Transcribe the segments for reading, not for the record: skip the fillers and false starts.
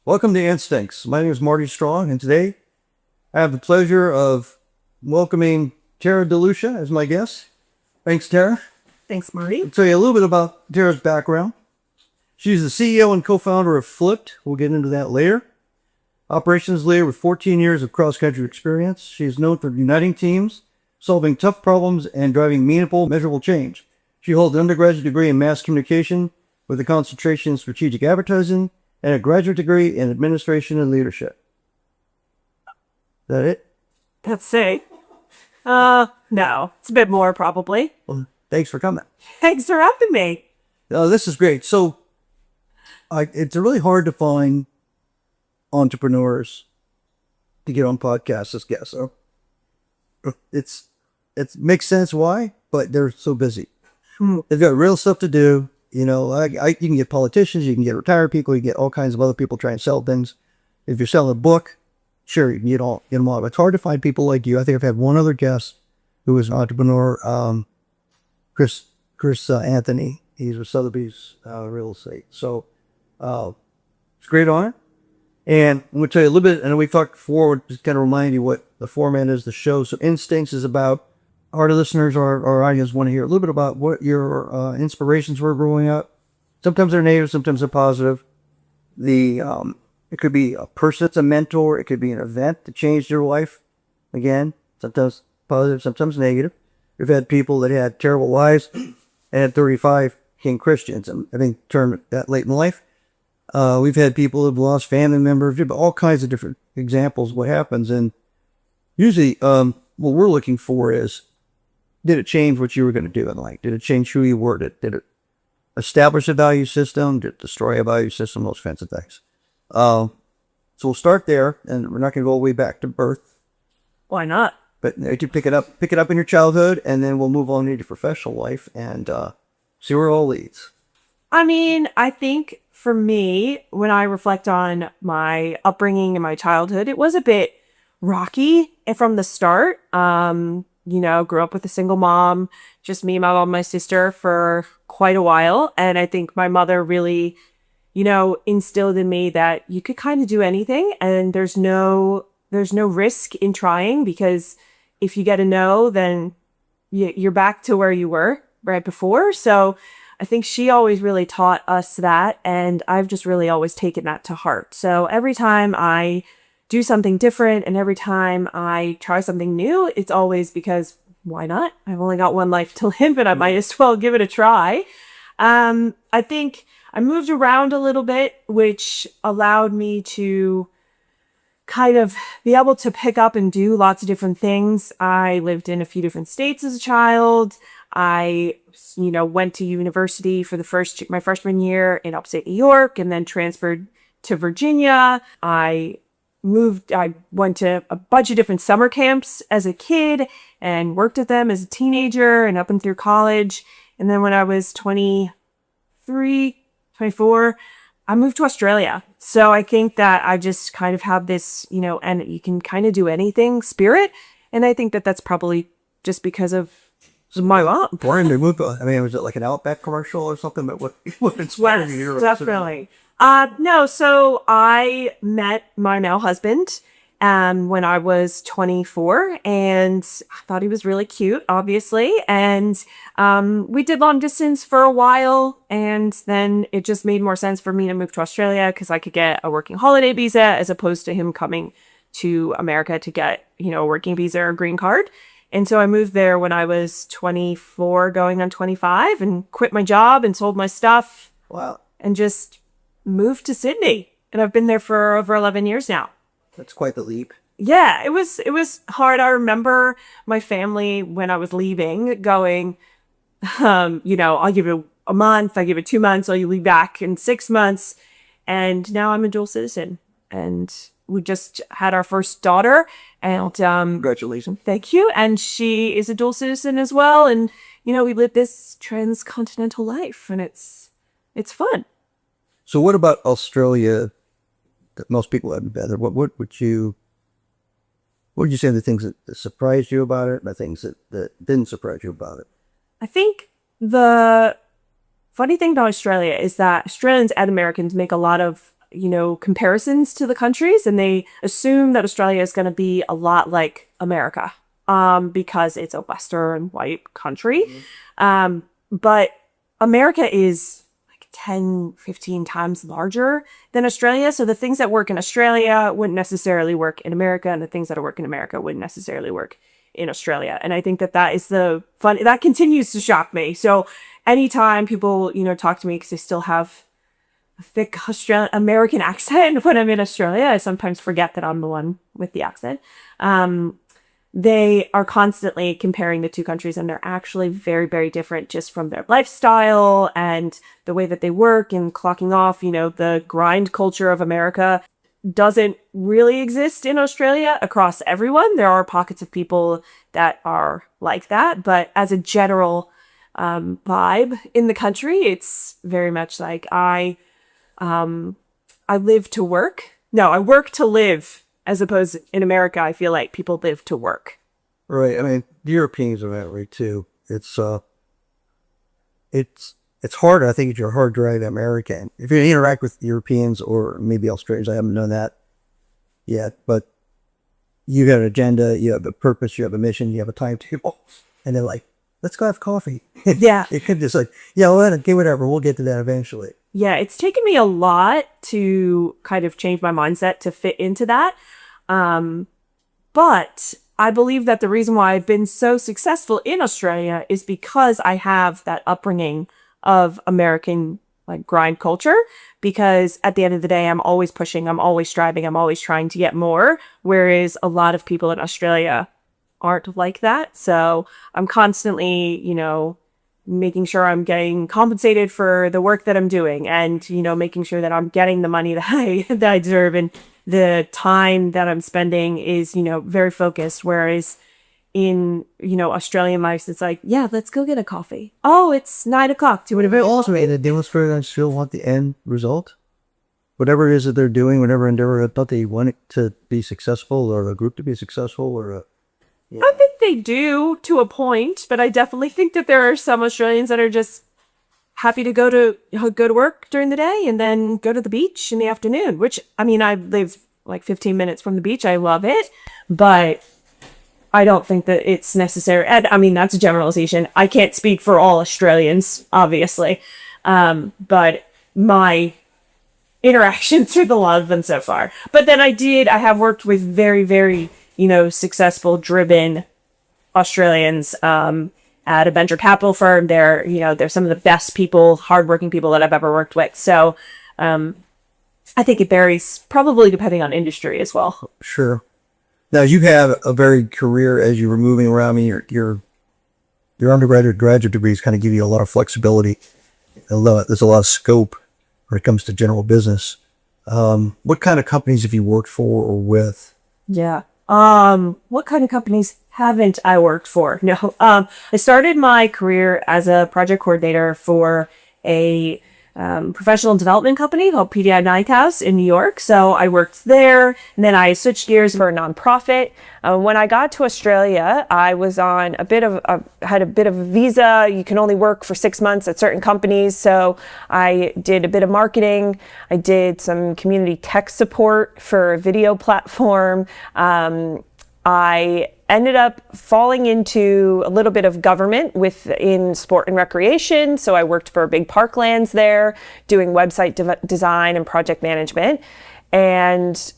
Welcome to Instincts. My name is Marty Strong, and today I have the pleasure of welcoming Tara Deluccia as my guest. Thanks, Tara. Thanks, Marty. I'll tell you a little bit about Tara's background. She's the CEO and co-founder of Flipt. We'll get into that later. Operations leader with 14 years of cross-country experience. She is known for uniting teams, solving tough problems, and driving meaningful, measurable change. She holds an undergraduate degree in mass communication with a concentration in strategic advertising and a graduate degree in administration and leadership. Is that it? That's it. No, it's a bit more probably. Well, thanks for coming. Thanks for having me. This is great. So, it's really hard to find entrepreneurs to get on podcasts as guests. So, it makes sense why, but they're so busy. They've got real stuff to do. You know, you can get politicians, you can get retired people, you get all kinds of other people trying to sell things. If you're selling a book, sure, you can get them all. But it's hard to find people like you. I think I've had one other guest who was an entrepreneur, Chris Anthony. He's with Sotheby's Real Estate. So it's a great honor. And I'm going to tell you a little bit, and we've talked before, just kind of remind you what the format is, the show. So Instincts is about our listeners, our audience want to hear a little bit about what your inspirations were growing up. Sometimes they're negative, sometimes they're positive. It could be a person that's a mentor. It could be an event that changed your life. Again, sometimes positive, sometimes negative. We've had people that had terrible lives and at 35 became Christians, and I think turned that late in life. We've had people who've lost family members, all kinds of different examples of what happens. And usually what we're looking for is, did it change what you were going to do in life? Did it change who you were? Did it establish a value system? Did it destroy a value system? Those kinds of things. So we'll start there, and we're not going to go all the way back to birth. Why not? But you pick it up in your childhood, and then we'll move on into your professional life and see where it all leads. I mean, I think for me, when I reflect on my upbringing and my childhood, it was a bit rocky from the start. Grew up with a single mom, just me, my mom, my sister for quite a while. And I think my mother really, instilled in me that you could kind of do anything and there's no risk in trying, because if you get a no, then you're back to where you were right before. So I think she always really taught us that. And I've just really always taken that to heart. So every time I do something different and every time I try something new, it's always because why not? I've only got one life to live and I might as well give it a try. I think I moved around a little bit, which allowed me to kind of be able to pick up and do lots of different things. I lived in a few different states as a child. I, went to university for my freshman year in upstate New York and then transferred to Virginia. I went to a bunch of different summer camps as a kid and worked at them as a teenager and up and through college. And then when I was 23, 24, I moved to Australia. So I think that I just kind of have this, and you can kind of do anything spirit. And I think that that's probably just because of my mom. Born to move. I mean, was it like an Outback commercial or something? But what inspired you? Yes, definitely. No, so I met my now husband when I was 24 and I thought he was really cute, obviously. And we did long distance for a while, and then it just made more sense for me to move to Australia because I could get a working holiday visa as opposed to him coming to America to get, a working visa or green card. And so I moved there when I was 24 going on 25 and quit my job and sold my stuff. Wow. And just moved to Sydney, and I've been there for over 11 years now. That's quite the leap. Yeah, it was hard. I remember my family when I was leaving going, I'll give it a month, I give it 2 months, I'll be back in 6 months. And now I'm a dual citizen, and we just had our first daughter, and Congratulations. Thank you. And she is a dual citizen as well. And, we live this transcontinental life, and it's fun. So what about Australia that most people haven't been there? What would you say are the things that surprised you about it, and the things that didn't surprise you about it? I think the funny thing about Australia is that Australians and Americans make a lot of comparisons to the countries, and they assume that Australia is going to be a lot like America, because it's a Western white country. But America is like 10, 15 times larger than Australia. So the things that work in Australia wouldn't necessarily work in America, and the things that work in America wouldn't necessarily work in Australia. And I think that is the fun that continues to shock me. So anytime people, talk to me, because they still have a thick American accent when I'm in Australia, I sometimes forget that I'm the one with the accent. They are constantly comparing the two countries, and they're actually very, very different just from their lifestyle and the way that they work and clocking off. The grind culture of America doesn't really exist in Australia across everyone. There are pockets of people that are like that, but as a general vibe in the country, it's very much like I live to work. No, I work to live. As opposed in America, I feel like people live to work. Right. I mean, the Europeans are that way too. It's hard, I think, if you're a hard driving American. If you interact with Europeans or maybe Australians, I haven't done that yet, but you got an agenda, you have a purpose, you have a mission, you have a timetable, and they're like, let's go have coffee. Yeah. It could just like, yeah, well, okay, whatever, we'll get to that eventually. Yeah, it's taken me a lot to kind of change my mindset to fit into that. But I believe that the reason why I've been so successful in Australia is because I have that upbringing of American grind culture, because at the end of the day, I'm always pushing, I'm always striving, I'm always trying to get more. Whereas a lot of people in Australia aren't like that. So I'm constantly, making sure I'm getting compensated for the work that I'm doing, and, making sure that I'm getting the money that I deserve, and the time that I'm spending is, very focused. Whereas in, Australian life, it's like, yeah, let's go get a coffee. Oh, it's 9 o'clock. But if it also made a demonstrator, I still want the end result. Whatever it is that they're doing, whatever endeavor, I thought they want it to be successful, or a group to be successful, or I think they do to a point, but I definitely think that there are some Australians that are just happy to go to work during the day and then go to the beach in the afternoon, which, I mean, I live like 15 minutes from the beach. I love it, but I don't think that it's necessary. And I mean, that's a generalization. I can't speak for all Australians, obviously. But my interactions with a lot of them so far. But then I have worked with very, very, successful, driven Australians, at a venture capital firm. They're some of the best people, hardworking people that I've ever worked with. So, I think it varies probably depending on industry as well. Sure. Now you have a varied career as you were moving around. I mean, your undergraduate, graduate degrees kind of give you a lot of flexibility. There's a lot of scope when it comes to general business. What kind of companies have you worked for or with? Yeah. What kind of companies haven't I worked for? No. I started my career as a project coordinator for a professional development company called PDI Nighthouse in New York. So I worked there, and then I switched gears for a nonprofit. When I got to Australia, I was on had a bit of a visa. You can only work for 6 months at certain companies. So I did a bit of marketing. I did some community tech support for a video platform. I ended up falling into a little bit of government in sport and recreation. So I worked for big parklands there, doing website design and project management. And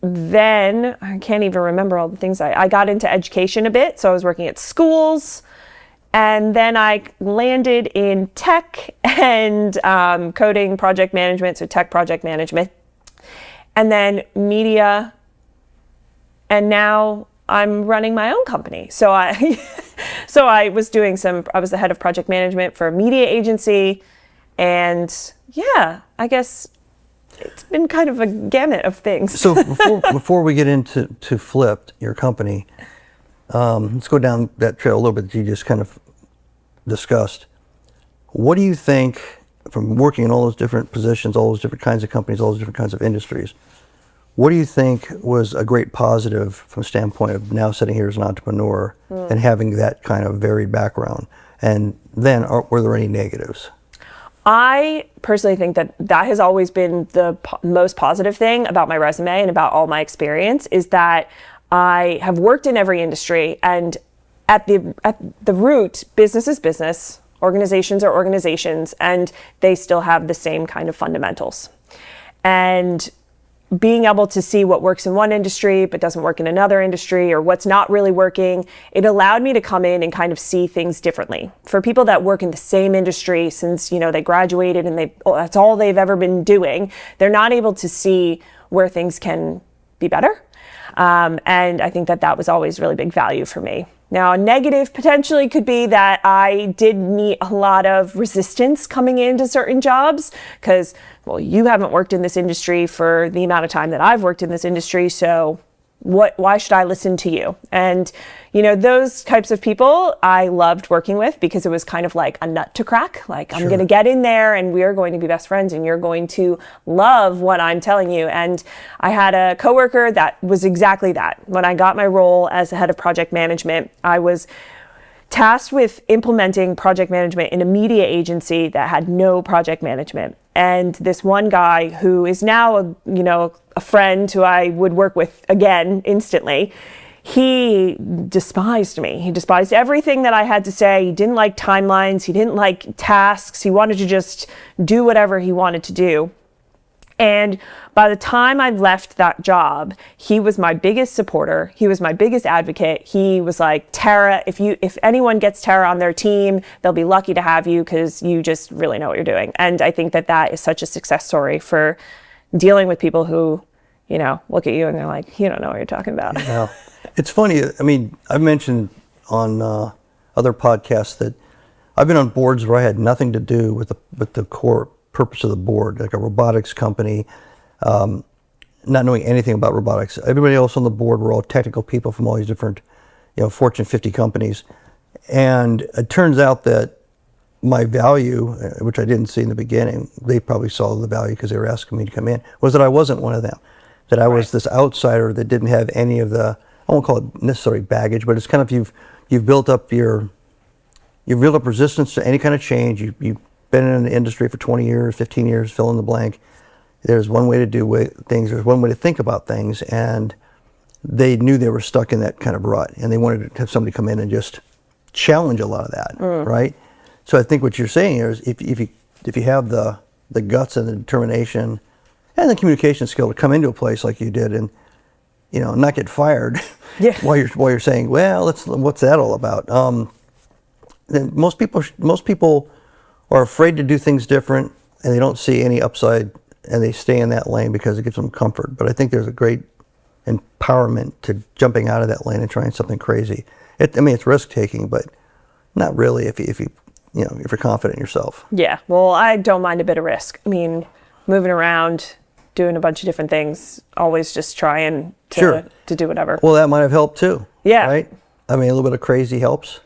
then I can't even remember all the things. I got into education a bit. So I was working at schools. And then I landed in tech and coding project management, so tech project management. And then media. And now I'm running my own company. So I was the head of project management for a media agency. And yeah, I guess it's been kind of a gamut of things. So before we get into Flipt, your company, let's go down that trail a little bit that you just kind of discussed. What do you think, from working in all those different positions, all those different kinds of companies, all those different kinds of industries, what do you think was a great positive from the standpoint of now sitting here as an entrepreneur and having that kind of varied background? And then were there any negatives? I personally think that has always been the most positive thing about my resume and about all my experience, is that I have worked in every industry, and at the root, business is business, organizations are organizations, and they still have the same kind of fundamentals. And being able to see what works in one industry but doesn't work in another industry, or what's not really working, it allowed me to come in and kind of see things differently. For people that work in the same industry since, they graduated and that's all they've ever been doing, they're not able to see where things can be better. And I think that was always really big value for me. Now, a negative potentially could be that I did meet a lot of resistance coming into certain jobs because, well, you haven't worked in this industry for the amount of time that I've worked in this industry, so why should I listen to you? And, those types of people I loved working with because it was kind of like a nut to crack. Like, I'm going to get in there and we are going to be best friends and you're going to love what I'm telling you. And I had a coworker that was exactly that. When I got my role as the head of project management, I was tasked with implementing project management in a media agency that had no project management. And this one guy who is now a friend who I would work with again instantly, he despised me. He despised everything that I had to say. He didn't like timelines. He didn't like tasks. He wanted to just do whatever he wanted to do. And by the time I left that job, he was my biggest supporter. He was my biggest advocate. He was like, Tara, if anyone gets Tara on their team, they'll be lucky to have you because you just really know what you're doing. And I think that is such a success story for dealing with people who, look at you and they're like, you don't know what you're talking about. Yeah. It's funny. I mean, I've mentioned on other podcasts that I've been on boards where I had nothing to do with the core purpose of the board, like a robotics company, not knowing anything about robotics. Everybody else on the board were all technical people from all these different, Fortune 50 companies. And it turns out that my value, which I didn't see in the beginning, they probably saw the value because they were asking me to come in, was that I wasn't one of them. That I was this outsider that didn't have any of the, I won't call it necessarily baggage, but it's kind of you've built up resistance to any kind of change. You've been in the industry for 20 years, 15 years, fill in the blank. There's one way to do things, there's one way to think about things, and they knew they were stuck in that kind of rut, and they wanted to have somebody come in and just challenge a lot of that, right? So I think what you're saying here is if you have the guts and the determination and the communication skill to come into a place like you did and not get fired while you're saying, well, what's that all about? Then most people are afraid to do things different, and they don't see any upside, and they stay in that lane because it gives them comfort. But I think there's a great empowerment to jumping out of that lane and trying something crazy. It's risk taking, but not really if you're confident in yourself. Yeah, well, I don't mind a bit of risk. I mean, moving around, doing a bunch of different things, always just trying to do whatever. Well, that might have helped too. Yeah. Right? I mean, a little bit of crazy helps.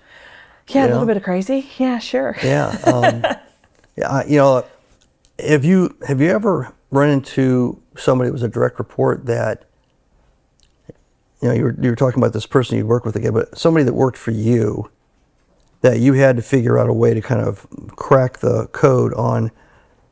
Yeah, a little bit of crazy. Yeah, sure. Yeah. Have you ever run into somebody that was a direct report that, you were talking about this person you'd work with again, but somebody that worked for you that you had to figure out a way to kind of crack the code on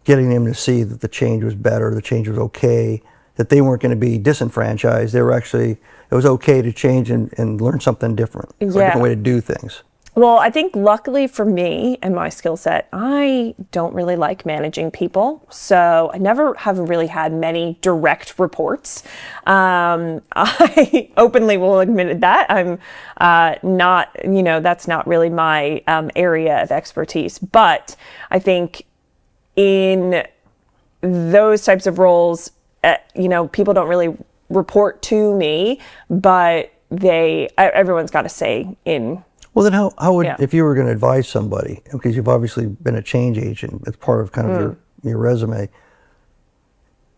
getting them to see that the change was better, the change was okay, that they weren't going to be disenfranchised. They were actually, it was okay to change and learn something different, or a different way to do things. Well, I think luckily for me and my skill set, I don't really like managing people. So I never have really had many direct reports. I openly will admit that. I'm not, that's not really my area of expertise. But I think in those types of roles, people don't really report to me, but everyone's got a say in. Well, then how would, if you were going to advise somebody, because you've obviously been a change agent, it's part of kind of your resume.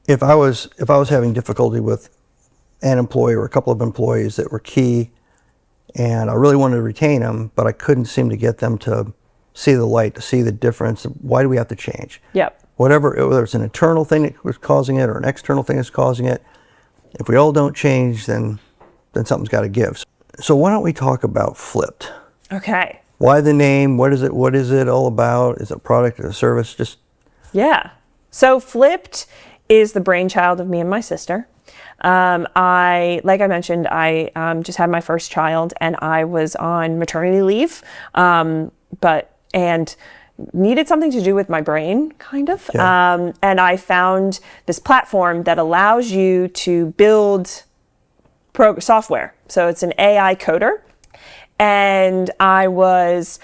If I was having difficulty with an employee or a couple of employees that were key, and I really wanted to retain them, but I couldn't seem to get them to see the light, to see the difference. Why do we have to change? Yep. Whether it's an internal thing that was causing it or an external thing that's causing it, if we all don't change, then something's got to give. So why don't we talk about Flipt? Okay. Why the name? What is it all about? Is it a product or a service? Just Yeah. So Flipped is the brainchild of me and my sister. Like I mentioned, I just had my first child, and I was on maternity leave, and needed something to do with my brain, kind of. Yeah. And I found this platform that allows you to build software. So it's an AI coder. And I was,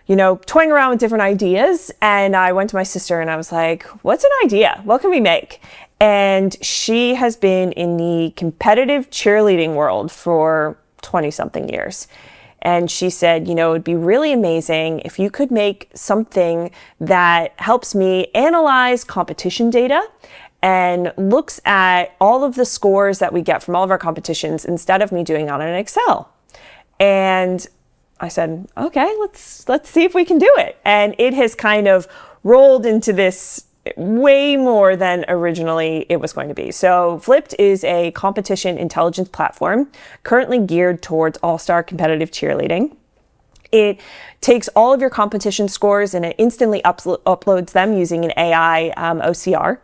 toying around with different ideas. And I went to my sister and I was like, what's an idea? What can we make? And she has been in the competitive cheerleading world for 20 something years. And she said, it would be really amazing if you could make something that helps me analyze competition data and looks at all of the scores that we get from all of our competitions instead of me doing it on an Excel. And I said, okay, let's see if we can do it. And it has kind of rolled into this way more than originally it was going to be. So Flipped is a competition intelligence platform currently geared towards all-star competitive cheerleading. It takes all of your competition scores and it instantly uploads them using an AI OCR.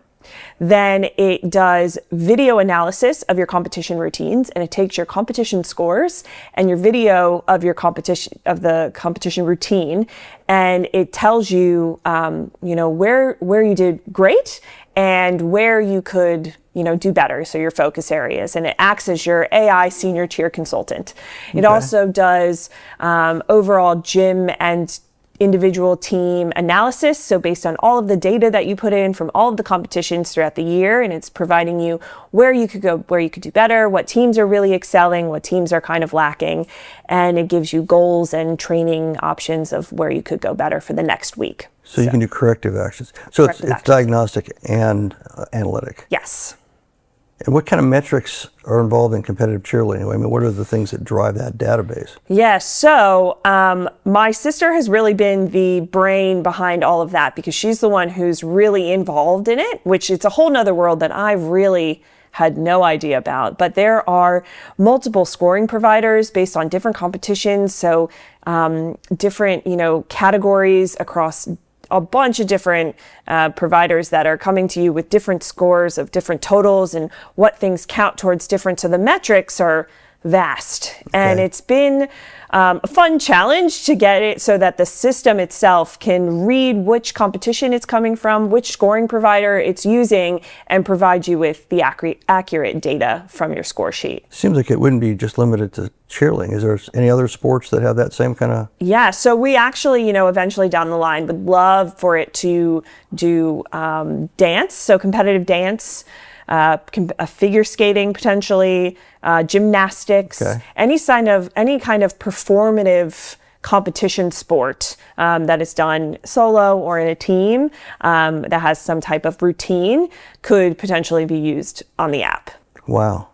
Then it does video analysis of your competition routines, and it takes your competition scores and your video of your the competition routine, and it tells you, where you did great and where you could, do better. So your focus areas, and it acts as your AI senior cheer consultant. It also does overall gym and individual team analysis. So based on all of the data that you put in from all of the competitions throughout the year, and it's providing you where you could go, where you could do better, what teams are really excelling, what teams are kind of lacking. And it gives you goals and training options of where you could go better for the next week. So you can do corrective actions. So it's diagnostic and analytic. Yes. And what kind of metrics are involved in competitive cheerleading? I mean, what are the things that drive that database? Yeah, so my sister has really been the brain behind all of that because she's the one who's really involved in it, which it's a whole nother world that I really had no idea about. But there are multiple scoring providers based on different competitions. So different, categories across a bunch of different providers that are coming to you with different scores of different totals and what things count towards different. So the metrics are vast. And it's been a fun challenge to get it so that the system itself can read which competition it's coming from, which scoring provider it's using, and provide you with the accurate data from your score sheet. Seems like it wouldn't be just limited to cheerleading. Is there any other sports that have that same kind of? Yeah, so we actually, eventually down the line would love for it to do dance, so competitive dance, figure skating potentially, gymnastics, any kind of performative competition sport that is done solo or in a team that has some type of routine could potentially be used on the app. Wow.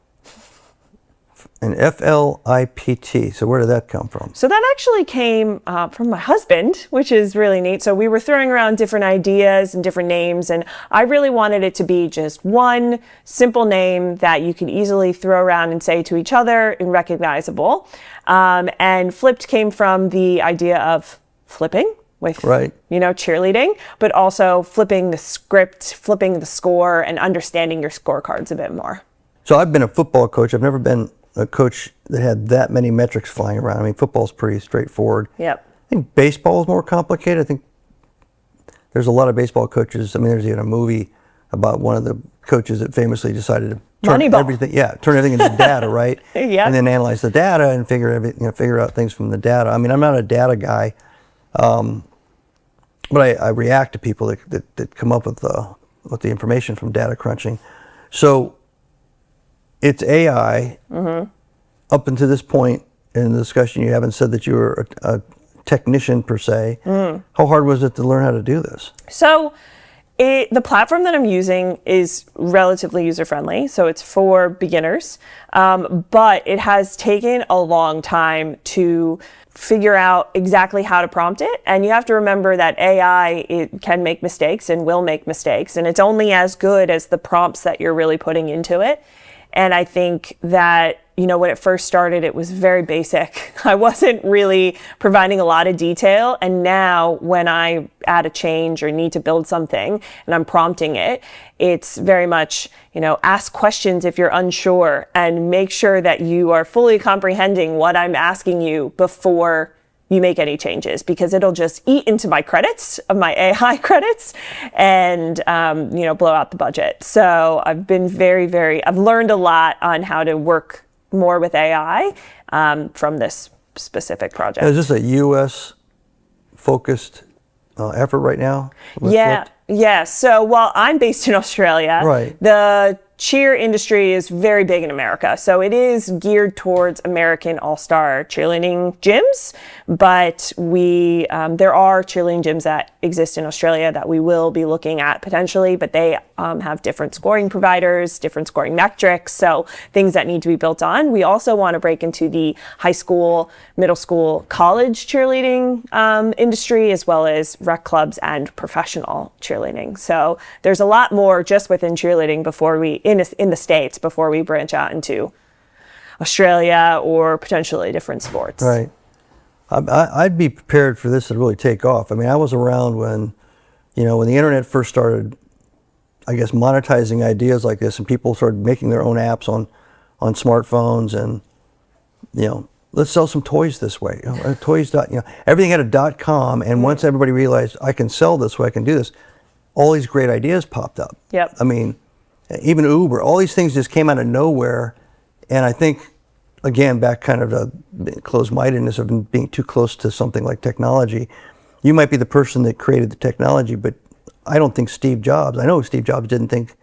And FLIPT, so where did that come from? So that actually came from my husband, which is really neat. So we were throwing around different ideas and different names, and I really wanted it to be just one simple name that you could easily throw around and say to each other and recognizable. And Flipped came from the idea of flipping with, cheerleading, but also flipping the script, flipping the score, and understanding your scorecards a bit more. So I've been a football coach. I've never been a coach that had that many metrics flying around. I mean, football's pretty straightforward. Yep. I think baseball is more complicated. I think there's a lot of baseball coaches. I mean, there's even a movie about one of the coaches that famously decided to turn everything into data, right? Yeah. And then analyze the data and figure out things from the data. I mean, I'm not a data guy, but I react to people that come up with the information from data crunching. So it's AI. Up until this point in the discussion, you haven't said that you were a technician per se. How hard was it to learn how to do this? So the platform that I'm using is relatively user-friendly, so it's for beginners, but it has taken a long time to figure out exactly how to prompt it. And you have to remember that AI, it can make mistakes and will make mistakes, and it's only as good as the prompts that you're really putting into it. And I think that, when it first started, it was very basic. I wasn't really providing a lot of detail. And now when I add a change or need to build something and I'm prompting it, it's very much, ask questions if you're unsure and make sure that you are fully comprehending what I'm asking you before you make any changes, because it'll just eat into my credits of my AI credits and, blow out the budget. So I've been I've learned a lot on how to work more with AI from this specific project. Is this a U.S. focused effort right now? Yeah. So while I'm based in Australia, right, the cheer industry is very big in America. So it is geared towards American all-star cheerleading gyms, but there are cheerleading gyms that exist in Australia that we will be looking at potentially, but they have different scoring providers, different scoring metrics, so things that need to be built on. We also want to break into the high school, middle school, college cheerleading industry, as well as rec clubs and professional cheerleading. So there's a lot more just within cheerleading before we in the States before we branch out into Australia or potentially different sports. Right. I'd be prepared for this to really take off. I mean, I was around when the internet first started, I guess, monetizing ideas like this, and people started making their own apps on smartphones, and let's sell some toys this way. Toys. Everything had a .com, and once everybody realized I can sell this way, I can do this, all these great ideas popped up. Yep. I mean, even Uber, all these things just came out of nowhere. And I think, again, back kind of the closed-mindedness of being too close to something like technology. You might be the person that created the technology, but I don't think Steve Jobs, I know Steve Jobs didn't think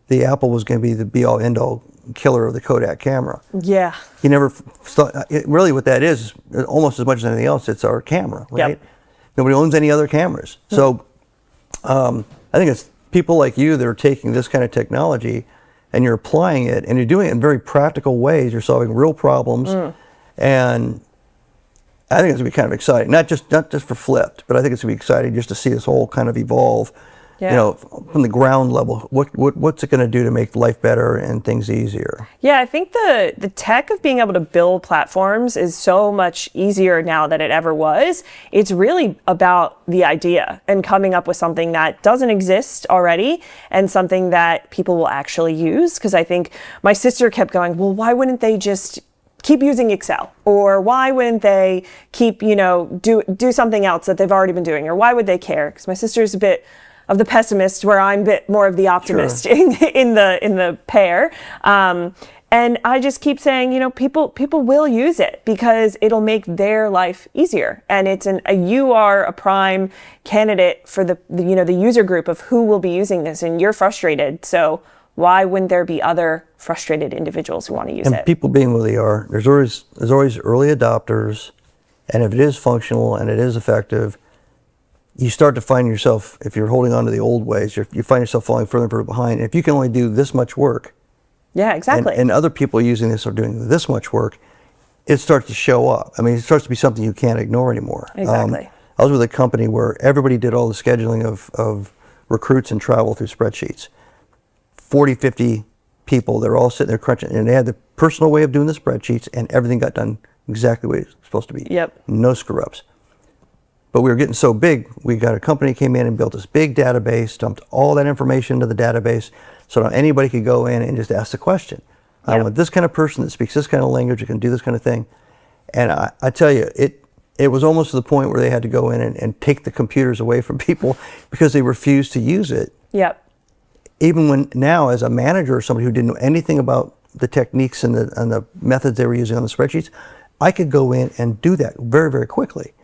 the Apple was going to be the be-all, end-all killer of the Kodak camera. Yeah. He never thought, really what that is, almost as much as anything else, it's our camera, right? Yep. Nobody owns any other cameras. So I think it's people like you that are taking this kind of technology and you're applying it, and you're doing it in very practical ways. You're solving real problems, and I think it's gonna be kind of exciting. Not just for Flipped, but I think it's gonna be exciting just to see this whole kind of evolve. Yeah. From the ground level, what's it going to do to make life better and things easier? Yeah, I think the tech of being able to build platforms is so much easier now than it ever was. It's really about the idea and coming up with something that doesn't exist already and something that people will actually use. Because I think my sister kept going, well, why wouldn't they just keep using Excel? Or why wouldn't they keep, do something else that they've already been doing? Or why would they care? Because my sister's a bit of the pessimist, where I'm a bit more of the optimist. Sure. in the pair. And I just keep saying, people will use it because it'll make their life easier. And you are a prime candidate for the user group of who will be using this, and you're frustrated. So why wouldn't there be other frustrated individuals who want to use it? And people being where they are, there's always early adopters, and if it is functional and it is effective, you start to find yourself, if you're holding on to the old ways, you find yourself falling further and further behind. If you can only do this much work, yeah, exactly, and other people using this are doing this much work, it starts to show up. I mean, it starts to be something you can't ignore anymore. Exactly. I was with a company where everybody did all the scheduling of recruits and travel through spreadsheets. 40, 50 people, they're all sitting there crunching, and they had the personal way of doing the spreadsheets, and everything got done exactly the way it's supposed to be. Yep. No screw-ups. But we were getting so big, we got a company came in and built this big database, dumped all that information into the database, so now anybody could go in and just ask the question. I want this kind of person that speaks this kind of language, that can do this kind of thing. And I tell you, it was almost to the point where they had to go in and take the computers away from people because they refused to use it. Yep. Even when now, as a manager or somebody who didn't know anything about the techniques and the methods they were using on the spreadsheets, I could go in and do that very, very quickly.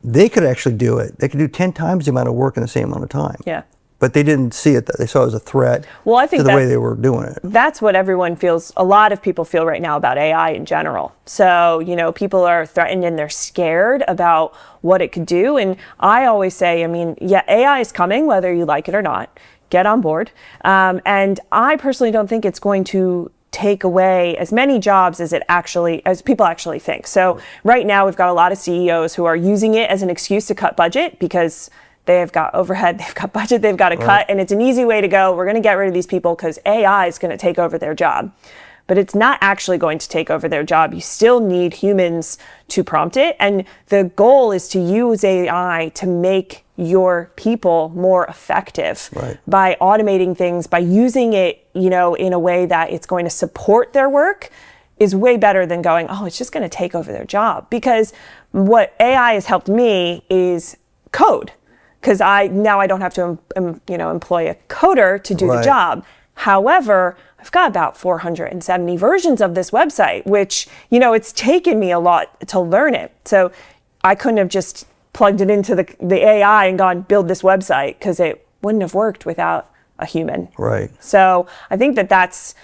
They could actually do it. They could do 10 times the amount of work in the same amount of time. Yeah. But they didn't see it. They saw it as a threat to the way they were doing it. That's what everyone feels. A lot of people feel right now about AI in general. So, people are threatened and they're scared about what it could do. And I always say, AI is coming, whether you like it or not. Get on board. And I personally don't think it's going to take away as many jobs as people actually think. So right now we've got a lot of CEOs who are using it as an excuse to cut budget because they've got overhead, they've got budget, they've got to cut, and it's an easy way to go. We're going to get rid of these people because AI is going to take over their job. but it's not actually going to take over their job. You still need humans to prompt it. And the goal is to use AI to make your people more effective by automating things, by using it, you know, in a way that it's going to support their work is way better than going, oh, it's just going to take over their job. Because what AI has helped me is code. Because I don't have to, employ a coder to do the job. However, I've got about 470 versions of this website, which, you know, it's taken me a lot to learn it. So I couldn't have just plugged it into the AI and gone build this website, because it wouldn't have worked without a human. Right. So I think that's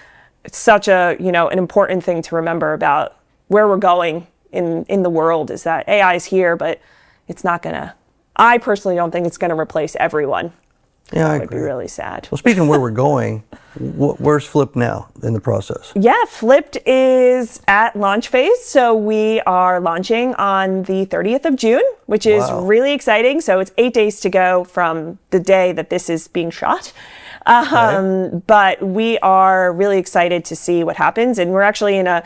such a, an important thing to remember about where we're going in the world, is that AI is here, but it's not gonna, I personally don't think it's gonna replace everyone. Yeah, I That would be agree. really sad. Well, speaking of where we're going, where's Flipt now in the process? Yeah, Flipt is at launch phase. So we are launching on the 30th of June, which is really exciting. So it's 8 days to go from the day that this is being shot. But we are really excited to see what happens. And we're actually in a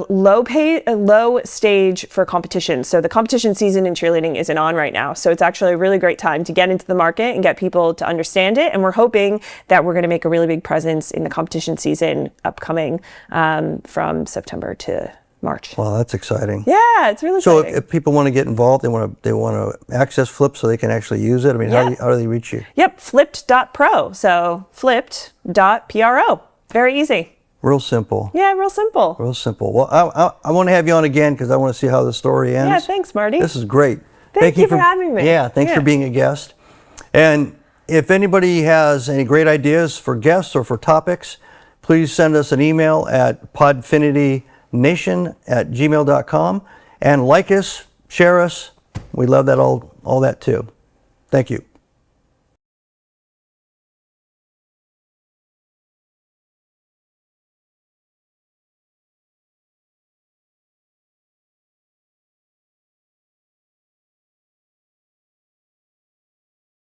low stage for competition. So the competition season in cheerleading isn't on right now. So it's actually a really great time to get into the market and get people to understand it. And we're hoping that we're going to make a really big presence in the competition season upcoming from September to March. Wow, that's exciting. Yeah, it's really So exciting. if people want to get involved, they want to access Flipt so they can actually use it. I mean, how do they reach you? Yep, flipt.pro. So flipt.pro. Very easy. Real simple. Yeah, real simple. Real simple. Well, I want to have you on again because I want to see how the story ends. Yeah, thanks, Marty. This is great. Thank you for having me. Yeah, thanks for being a guest. And if anybody has any great ideas for guests or for topics, please send us an email at podfinitynation@gmail.com and like us, share us. We love that all that too. Thank you.